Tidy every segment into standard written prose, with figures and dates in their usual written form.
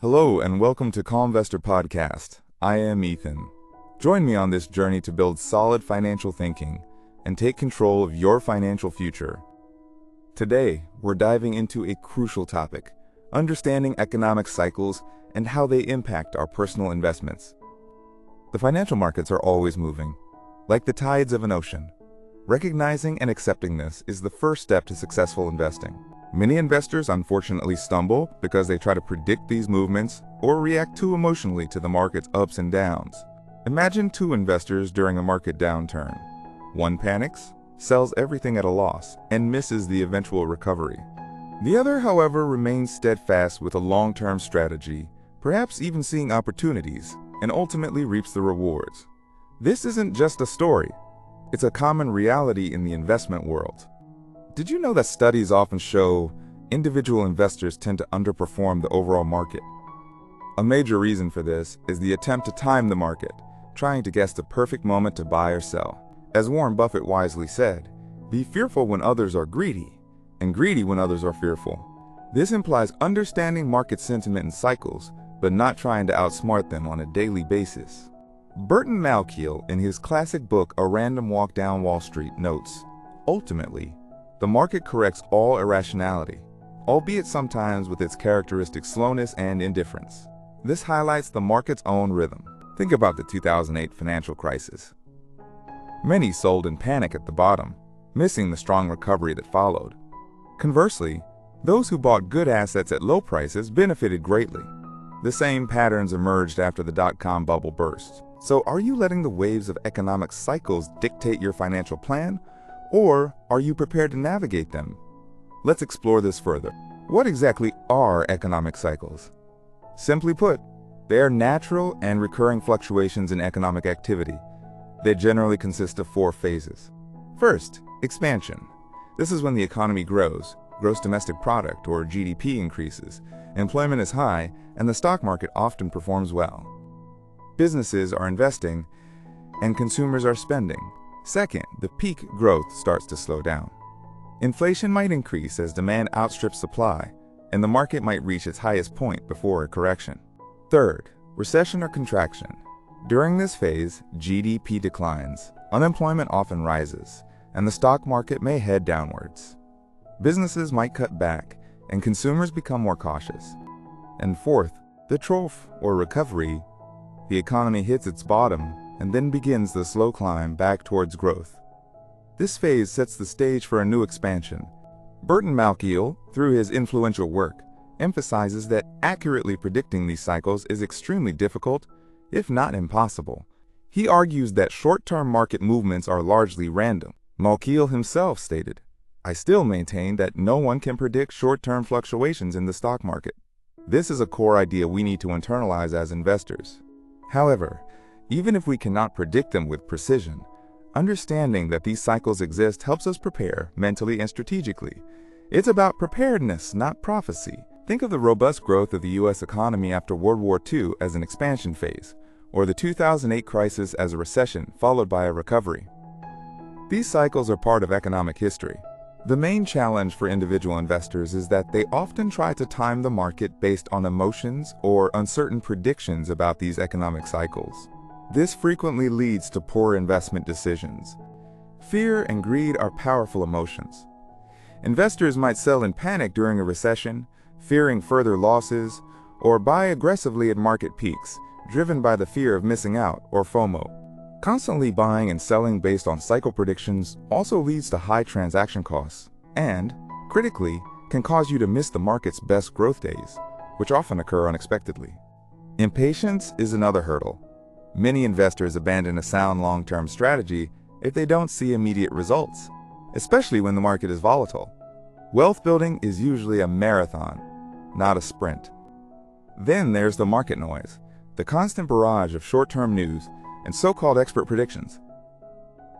Hello and welcome to Calmvestor podcast. I am Ethan. Join me on this journey to build solid financial thinking and take control of your financial future. Today, we're diving into a crucial topic, understanding economic cycles and how they impact our personal investments. The financial markets are always moving, like the tides of an ocean. Recognizing and accepting this is the first step to successful investing. Many investors unfortunately stumble because they try to predict these movements or react too emotionally to the market's ups and downs. Imagine two investors during a market downturn. One panics, sells everything at a loss, and misses the eventual recovery. The other, however, remains steadfast with a long-term strategy, perhaps even seeing opportunities, and ultimately reaps the rewards. This isn't just a story. It's a common reality in the investment world. Did you know that studies often show individual investors tend to underperform the overall market? A major reason for this is the attempt to time the market, trying to guess the perfect moment to buy or sell. As Warren Buffett wisely said, be fearful when others are greedy, and greedy when others are fearful. This implies understanding market sentiment and cycles, but not trying to outsmart them on a daily basis. Burton Malkiel, in his classic book A Random Walk Down Wall Street, notes, ultimately, the market corrects all irrationality, albeit sometimes with its characteristic slowness and indifference. This highlights the market's own rhythm. Think about the 2008 financial crisis. Many sold in panic at the bottom, missing the strong recovery that followed. Conversely, those who bought good assets at low prices benefited greatly. The same patterns emerged after the dot-com bubble burst. So are you letting the waves of economic cycles dictate your financial plan? Or are you prepared to navigate them? Let's explore this further. What exactly are economic cycles? Simply put, they are natural and recurring fluctuations in economic activity. They generally consist of four phases. First, expansion. This is when the economy grows, gross domestic product or GDP increases, employment is high, and the stock market often performs well. Businesses are investing, and consumers are spending. Second, the peak growth starts to slow down. Inflation might increase as demand outstrips supply, and the market might reach its highest point before a correction. Third, recession or contraction. During this phase, GDP declines, unemployment often rises, and the stock market may head downwards. Businesses might cut back, and consumers become more cautious. And fourth, the trough or recovery. The economy hits its bottom and then begins the slow climb back towards growth. This phase sets the stage for a new expansion. Burton Malkiel, through his influential work, emphasizes that accurately predicting these cycles is extremely difficult, if not impossible. He argues that short-term market movements are largely random. Malkiel himself stated, "I still maintain that no one can predict short-term fluctuations in the stock market." This is a core idea we need to internalize as investors. However, even if we cannot predict them with precision, understanding that these cycles exist helps us prepare mentally and strategically. It's about preparedness, not prophecy. Think of the robust growth of the U.S. economy after World War II as an expansion phase, or the 2008 crisis as a recession followed by a recovery. These cycles are part of economic history. The main challenge for individual investors is that they often try to time the market based on emotions or uncertain predictions about these economic cycles. This frequently leads to poor investment decisions. Fear and greed are powerful emotions. Investors might sell in panic during a recession, fearing further losses, or buy aggressively at market peaks, driven by the fear of missing out or FOMO. Constantly buying and selling based on cycle predictions also leads to high transaction costs and, critically, can cause you to miss the market's best growth days, which often occur unexpectedly. Impatience is another hurdle. Many investors abandon a sound long-term strategy if they don't see immediate results, especially when the market is volatile. Wealth building is usually a marathon, not a sprint. Then there's the market noise, the constant barrage of short-term news and so-called expert predictions.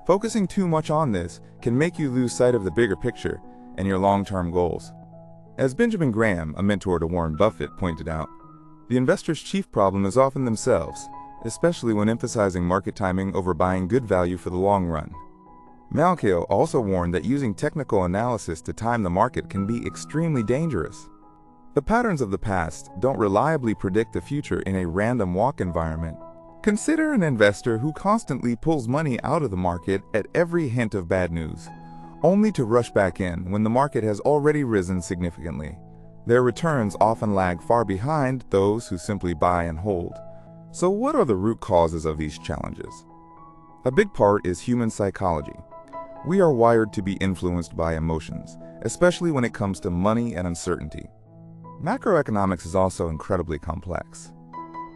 Focusing too much on this can make you lose sight of the bigger picture and your long-term goals. As Benjamin Graham, a mentor to Warren Buffett, pointed out, the investor's chief problem is often themselves, especially when emphasizing market timing over buying good value for the long run. Malkiel also warned that using technical analysis to time the market can be extremely dangerous. The patterns of the past don't reliably predict the future in a random walk environment. Consider an investor who constantly pulls money out of the market at every hint of bad news, only to rush back in when the market has already risen significantly. Their returns often lag far behind those who simply buy and hold. So what are the root causes of these challenges? A big part is human psychology. We are wired to be influenced by emotions, especially when it comes to money and uncertainty. Macroeconomics is also incredibly complex.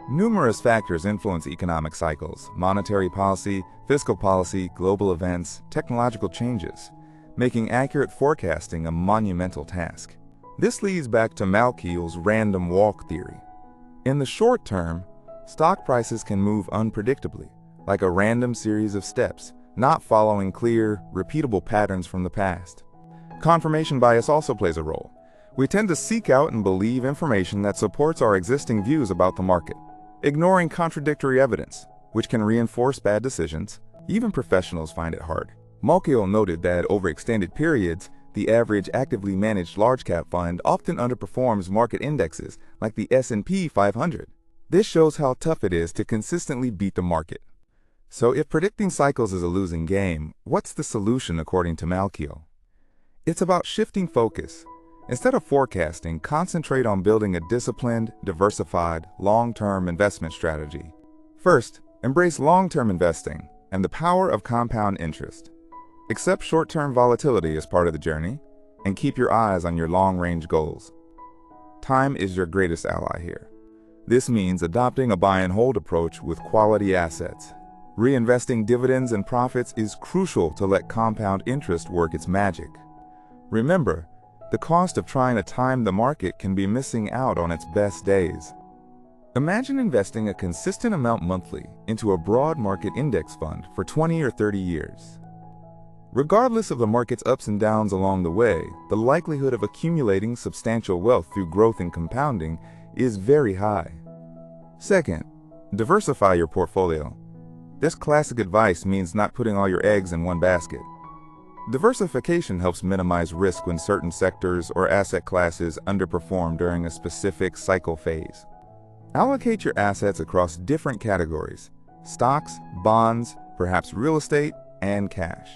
Numerous factors influence economic cycles: monetary policy, fiscal policy, global events, technological changes, making accurate forecasting a monumental task. This leads back to Malkiel's random walk theory. In the short term, stock prices can move unpredictably, like a random series of steps, not following clear, repeatable patterns from the past. Confirmation bias also plays a role. We tend to seek out and believe information that supports our existing views about the market, ignoring contradictory evidence, which can reinforce bad decisions. Even professionals find it hard. Malkiel noted that over extended periods, the average actively managed large-cap fund often underperforms market indexes like the S&P 500. This shows how tough it is to consistently beat the market. So if predicting cycles is a losing game, what's the solution according to Malkiel? It's about shifting focus. Instead of forecasting, concentrate on building a disciplined, diversified, long-term investment strategy. First, embrace long-term investing and the power of compound interest. Accept short-term volatility as part of the journey, and keep your eyes on your long-range goals. Time is your greatest ally here. This means adopting a buy-and-hold approach with quality assets. Reinvesting dividends and profits is crucial to let compound interest work its magic. Remember, the cost of trying to time the market can be missing out on its best days. Imagine investing a consistent amount monthly into a broad market index fund for 20 or 30 years. Regardless of the market's ups and downs along the way, the likelihood of accumulating substantial wealth through growth and compounding is very high. Second, diversify your portfolio. This classic advice means not putting all your eggs in one basket. Diversification helps minimize risk when certain sectors or asset classes underperform during a specific cycle phase. Allocate your assets across different categories: stocks, bonds, perhaps real estate, and cash.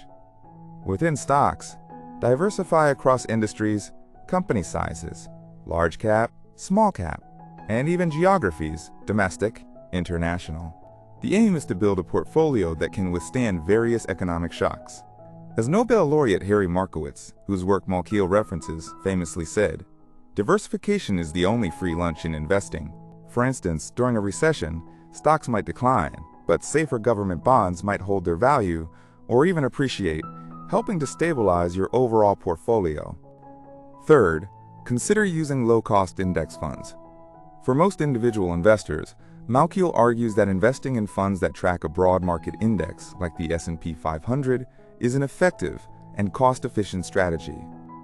Within stocks, diversify across industries, company sizes, large cap, small cap, and even geographies: domestic, international. The aim is to build a portfolio that can withstand various economic shocks. As Nobel laureate Harry Markowitz, whose work Malkiel references, famously said, "Diversification is the only free lunch in investing." For instance, during a recession, stocks might decline, but safer government bonds might hold their value or even appreciate, helping to stabilize your overall portfolio. Third, consider using low-cost index funds. For most individual investors, Malkiel argues that investing in funds that track a broad market index, like the S&P 500, is an effective and cost-efficient strategy.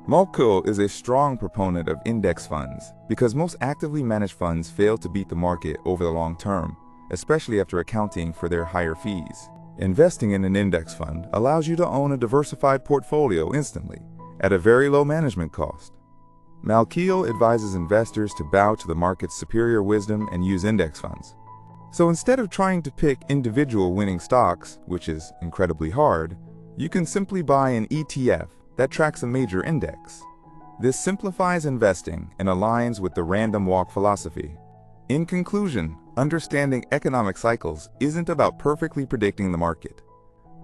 Malkiel is a strong proponent of index funds because most actively managed funds fail to beat the market over the long term, especially after accounting for their higher fees. Investing in an index fund allows you to own a diversified portfolio instantly, at a very low management cost. Malkiel advises investors to bow to the market's superior wisdom and use index funds. So instead of trying to pick individual winning stocks, which is incredibly hard, you can simply buy an ETF that tracks a major index. This simplifies investing and aligns with the random walk philosophy. In conclusion, understanding economic cycles isn't about perfectly predicting the market.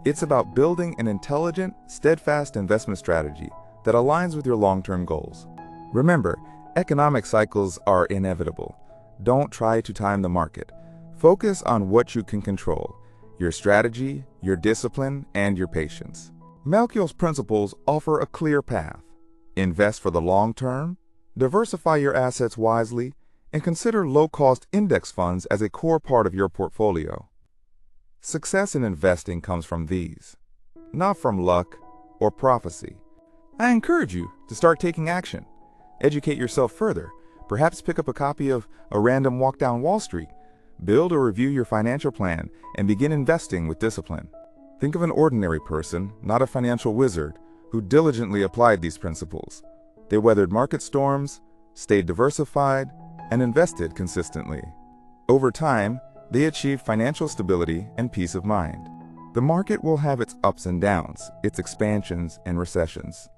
It's about building an intelligent, steadfast investment strategy that aligns with your long-term goals. Remember, economic cycles are inevitable. Don't try to time the market. Focus on what you can control: your strategy, your discipline, and your patience. Malkiel's principles offer a clear path. Invest for the long term, diversify your assets wisely, and consider low-cost index funds as a core part of your portfolio. Success in investing comes from these, not from luck or prophecy. I encourage you to start taking action. Educate yourself further. Perhaps pick up a copy of A Random Walk Down Wall Street. Build or review your financial plan and begin investing with discipline. Think of an ordinary person, not a financial wizard, who diligently applied these principles. They weathered market storms, stayed diversified, and invested consistently. Over time, they achieved financial stability and peace of mind. The market will have its ups and downs, its expansions and recessions.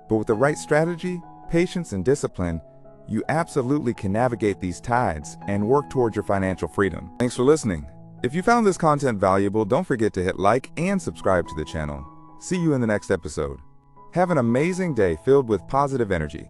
But with the right strategy, patience, and discipline, you absolutely can navigate these tides and work towards your financial freedom. Thanks for listening. If you found this content valuable, don't forget to hit like and subscribe to the channel. See you in the next episode. Have an amazing day filled with positive energy.